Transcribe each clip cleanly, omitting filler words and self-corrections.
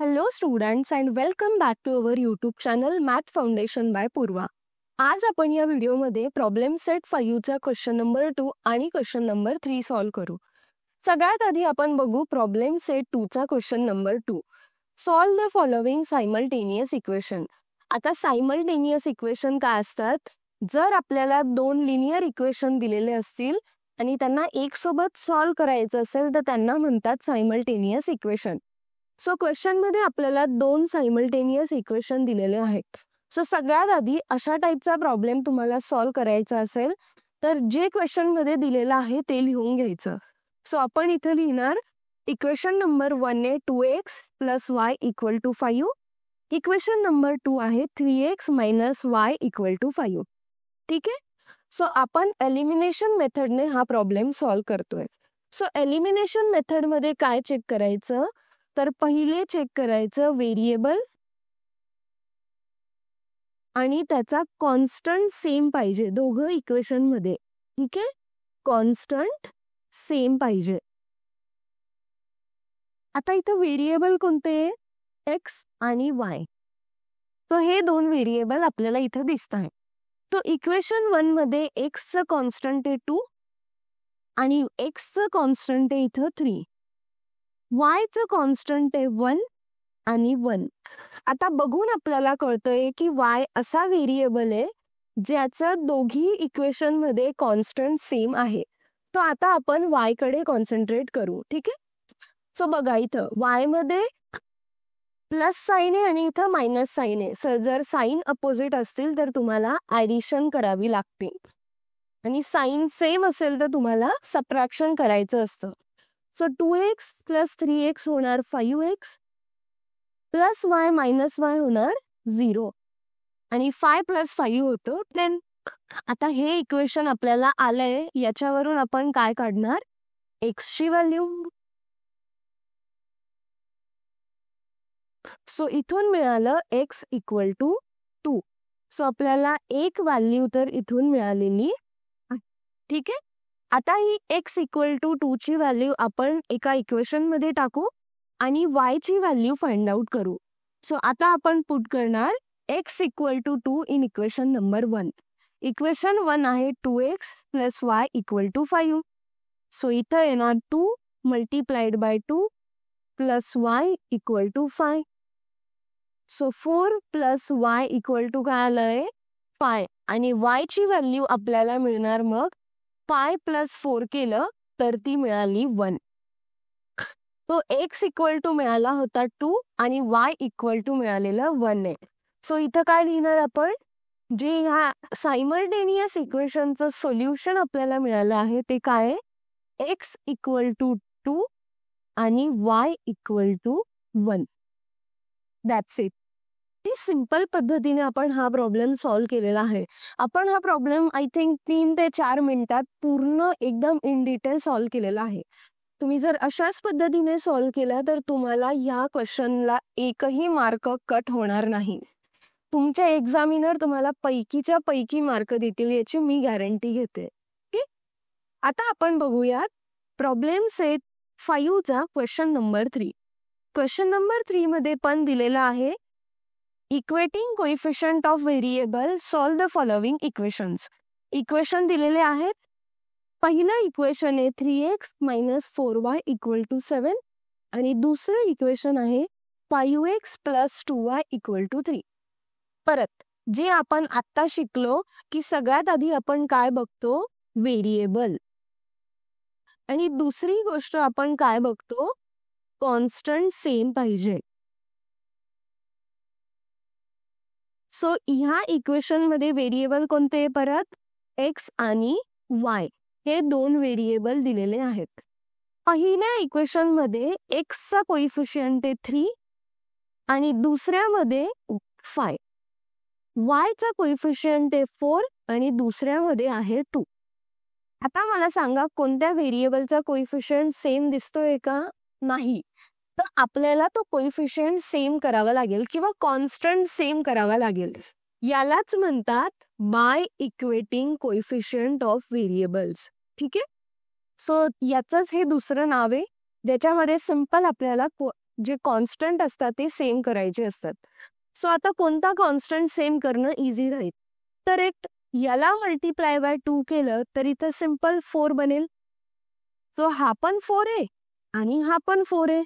Hello students and welcome back to our YouTube channel Math Foundation by Purva. आज आपण या व्हिडिओमध्ये problem set 5 चा क्वेश्चन नंबर 2 आणि क्वेश्चन नंबर 3 सॉल्व करू. सगळ्यात आधी आपण बघू प्रॉब्लेम सेट 2 चा question number 2. Solve the following simultaneous equation. आता सायमल्टेनियस इक्वेशन काय असतात? जर आपल्याला दोन लिनियर इक्वेशन दिलेले असतील आणि त्यांना एक सोबत सॉल्व करायचं असेल तर त्यांना म्हणतात सायमल्टेनियस इक्वेशन. सो क्वेश्चन मध्ये आपल्याला दोन सायमल्टेनियस इक्वेशन दिलेले आहेत. सो सगळ्यात आधी अशा टाइपचा प्रॉब्लेम तुम्हाला सॉल्व करायचा असेल तर जे क्वेश्चन मध्ये दिलेलं आहे ते लिहून घ्यायचं. सो आपण इथे लिहिणार इक्वेशन नंबर 1 आहे 2x + y = 5. इक्वेशन नंबर 2 आहे 3x - y = 5. ठीक आहे. सो आपण एलिमिनेशन मेथडने हा प्रॉब्लेम सॉल्व करतोय. सो एलिमिनेशन मेथड मध्ये काय चेक करायचं तर पहिले चेक करायचं व्हेरिएबल आणि त्याचा कॉन्स्टंट सेम पाहिजे दोघं इक्वेशन मध्ये. ठीक आहे. कॉन्स्टंट सेम पाहिजे. आता इथं व्हेरिएबल कोणते? एक्स आणि वाय. तो हे दोन व्हेरिएबल आपल्याला इथं दिसत आहे. तो इक्वेशन 1 मध्ये एक्स चं कॉन्स्टंट आहे 2 आणि एक्स चं कॉन्स्टंट आहे इथं 3. y चं कॉन्स्टंट आहे 1 आणि 1. आता बघून आपल्याला कळतंय की y असा व्हेरिएबल आहे ज्याचं दोघी इक्वेशन मध्ये कॉन्स्टंट सेम आहे. तो आता आपण y कडे कॉन्सन्ट्रेट करू. ठीक आहे. सो बघा इथं y मध्ये प्लस साइन आहे आणि इथं मायनस साइन आहे. सर जर साइन अपोजिट असतील तर तुम्हाला ऍडिशन करावी लागते आणि साइन सेम असेल तर तुम्हाला सबट्रॅक्शन करायचं असतं. सो 2x + 3x होणार 5x + y - y होणार 0 आणि 5 + 5 होतो 10. आता हे इक्वेशन आपल्याला आलंय याच्यावरून आपण काय काढणार? x ची व्हॅल्यू. सो इथून मिळालं x = 2. सो आपल्याला एक व्हॅल्यू तर इथून मिळालेली. ठीक आहे. आता ही x = 2 ची व्हॅल्यू आपण एका इक्वेशन मध्ये टाकू आणि y ची व्हॅल्यू फाइंड आउट करू. सो आता आपण पुट करणार x = 2 in equation number 1. Equation 1 आहे 2x + y = 5. सो इथं येणार 2 × 2 + y = 5. सो 4 + y = काय आलंय 5 आणि y ची व्हॅल्यू आपल्याला मिळणार मग 5 + 4 केलं तर ती मिळाली 1. तो x = मिळाला होता 2 आणि y = मिळालेलं 1 आहे. सो इथं काय लिहिणार आपण? जे ह्या सायमल्टेनियस इक्वेशनचं सोल्युशन आपल्याला मिळालं आहे ते काय? x = 2 आणि y = 1. That's it. ती सिंपल पद्धतीने आपण हा प्रॉब्लेम सॉल्व केलेला आहे. आपण हा प्रॉब्लेम आय थिंक 3 ते 4 मिनिटात पूर्ण एकदम इन डिटेल सॉल्व केलेला आहे. तुम्ही जर अशाच पद्धतीने सॉल्व केला तर तुम्हाला या क्वेश्चनला एकही मार्क कट होणार नाही. तुमचे एक्झामिनर तुम्हाला पैकीच्या पैकी मार्क देतील याची मी गॅरंटी घेते. ठीक. आता आपण बघूयात प्रॉब्लेम सेट 5 चा क्वेश्चन नंबर 3. क्वेश्चन नंबर 3 मध्ये पण दिलेला आहे equating coefficient of variable solve the following equations. Equation दिलेले आहेत. पहिलं इक्वेशन आहे 3x - 4y = 7 आणि दुसरं इक्वेशन आहे 5x + 2y = 3. परत जे आपण आता शिकलो की सगळ्यात आधी आपण काय बघतो? व्हेरिएबल आणि दुसरी गोष्ट आपण काय बघतो? कॉन्स्टंट सेम पाहिजे. सो ह्या इक्वेशन मध्ये व्हेरिएबल कोणते? परत x आणि y हे दोन व्हेरिएबल दिलेले आहेत. पहिल्या इक्वेशन मध्ये x चा कोएफिशिएंट आहे 3 आणि दुसऱ्यामध्ये 5. y चा कोएफिशिएंट आहे 4 आणि दुसऱ्यामध्ये आहे 2. आता मला सांगा कोणत्या व्हेरिएबलचा कोएफिशिएंट सेम दिसतोय का? नाही. तर आपल्याला तो कोएफिशिएंट सेम करावा लागेल किंवा कॉन्स्टंट सेम करावा लागेल. यालाच म्हणतात by equating coefficient of variables. ठीक आहे. सो याचंच हे दुसरं नाव आहे ज्याच्यामध्ये सिंपल आपल्याला जे कॉन्स्टंट असतात ते सेम करायचे असतात. सो आता कोणता कॉन्स्टंट सेम करणं इझी राहील, तर एक याला मल्टिप्लाय बाय 2 केलं तर इथं सिंपल 4 बनेल. सो हा पण 4 आहे आणि हा पण 4 आहे.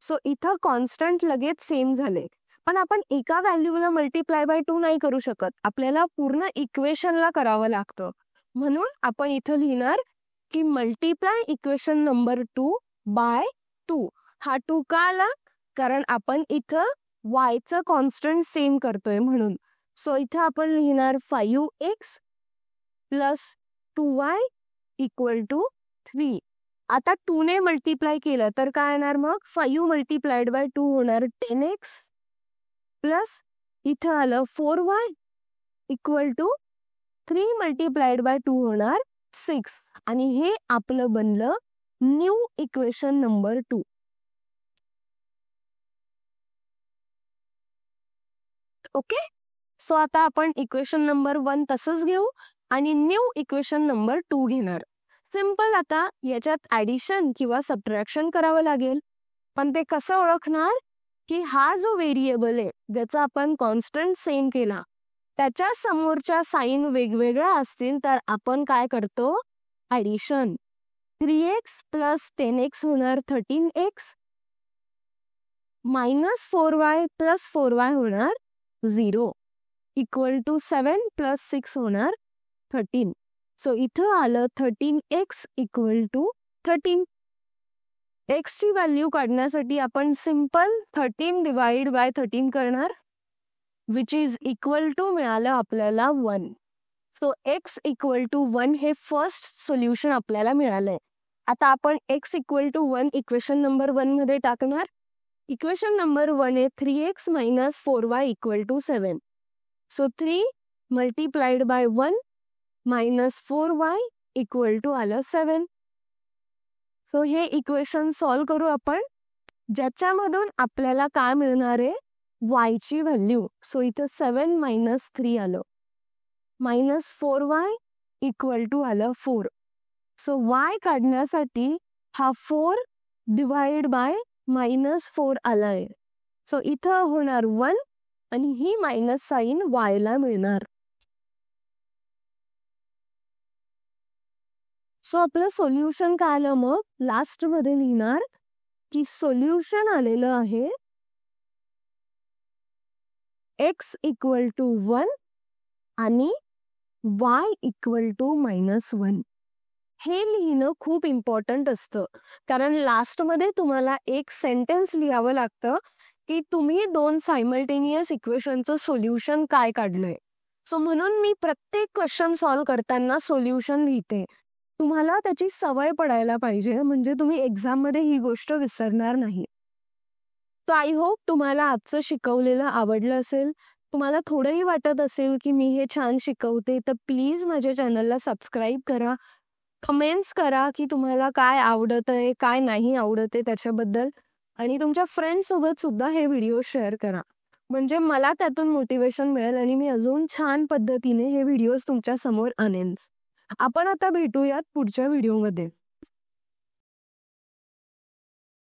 सो इथं कॉन्स्टंट लगेच सेम झाले. पण आपण एका व्हॅल्यूला मल्टिप्लाय बाय 2 नाही करू शकत, आपल्याला पूर्ण इक्वेशनला करावं लागतं. म्हणून आपण इथं लिहिणार की मल्टिप्लाय इक्वेशन नंबर 2 बाय 2. हा 2 का आला? कारण आपण इथं वायचं कॉन्स्टंट सेम करतोय म्हणून. सो इथं आपण लिहिणार 5x plus 2y equal to 3. आता 2 ने मल्टिप्लाय केलं तर काय येणार मग? 5 मल्टिप्लाइड बाय 2 होणार 10x प्लस इथं आलं 4y equal to 3 multiplied bye 2 होणार 6. आणि हे आपलं बनलं new equation number 2. Okay. So आता आपण इक्वेशन नंबर 1 तसंच घेऊ आणि न्यू इक्वेशन नंबर 2 घेणार. सिंपल. आता याच्यात ऍडिशन किंवा सबट्रॅक्शन करावं लागेल. पण ते कसं ओळखणार की हा जो व्हेरिएबल आहे ज्याचा आपण कॉन्स्टंट सेम केला त्याच्या समोरच्या साईन वेगवेगळ्या असतील तर आपण काय करतो? ऍडिशन. 3x प्लस 10x होणार 13x minus 4y plus 4y होणार 0 इक्वल टू 7 प्लस 6 होणार 13. सो इथं आलं 13x इक्वल टू 13. x ची व्हॅल्यू काढण्यासाठी आपण सिंपल 13 डिवाइड बाय 13 करणार विच इज इक्वल टू मिळालं आपल्याला 1. सो x इक्वल टू 1 हे फर्स्ट सोल्युशन आपल्याला मिळालंय. आता आपण x equal to 1 equation number 1 मध्ये टाकणार. इक्वेशन नंबर 1 आहे 3x minus 4y equal to 7. So 3 multiplied by 1 minus 4y equal to आलं 7. सो हे इक्वेशन सॉल्व करू आपण, ज्याच्यामधून आपल्याला काय मिळणार आहे? y ची व्हॅल्यू. सो इथं 7 मायनस 3 आलं मायनस 4y इक्वल टू आलं 4. सो y काढण्यासाठी हा 4 डिवाइड बाय मायनस 4 आलाय. सो इथं होणार 1 आणि ही मायनस साईन y ला मिळणार. सो आपलं सोल्युशन काय आलं? मग लास्ट मध्ये लिहिणार की सोल्युशन आलेलं आहे x इक्वल टू 1 आणि y इक्वल टू -1. हे लिहिणं खूप इम्पॉर्टंट असतं, कारण लास्टमध्ये तुम्हाला एक सेंटेन्स लिहावं लागतं की तुम्ही 2 सायमल्टेनियस इक्वेशनचं सोल्युशन काय काढलंय. सो म्हणून मी प्रत्येक क्वेश्चन सॉल्व करताना सोल्युशन लिहिते. तुम्हाला त्याची सवय पडायला पाहिजे, म्हणजे तुम्ही एक्झाममध्ये ही गोष्ट विसरणार नाही. सो आय होप तुम्हाला आजचं शिकवलेलं आवडलं असेल. तुम्हाला थोडंही वाटत असेल की मी हे छान शिकवते तर प्लीज माझ्या चॅनलला सबस्क्राईब करा. कमेंट्स करा की तुम्हाला काय आवडत आहे, काय नाही आवडत आहे त्याच्याबद्दल. आणि तुमच्या फ्रेंड्ससोबत सुद्धा हे व्हिडिओ शेअर करा, म्हणजे मला त्यातून मोटिवेशन मिळेल आणि मी अजून छान पद्धतीने हे व्हिडिओज तुमच्या समोर आणेन. आपण आता भेटूयात पुढच्या व्हिडिओमध्ये.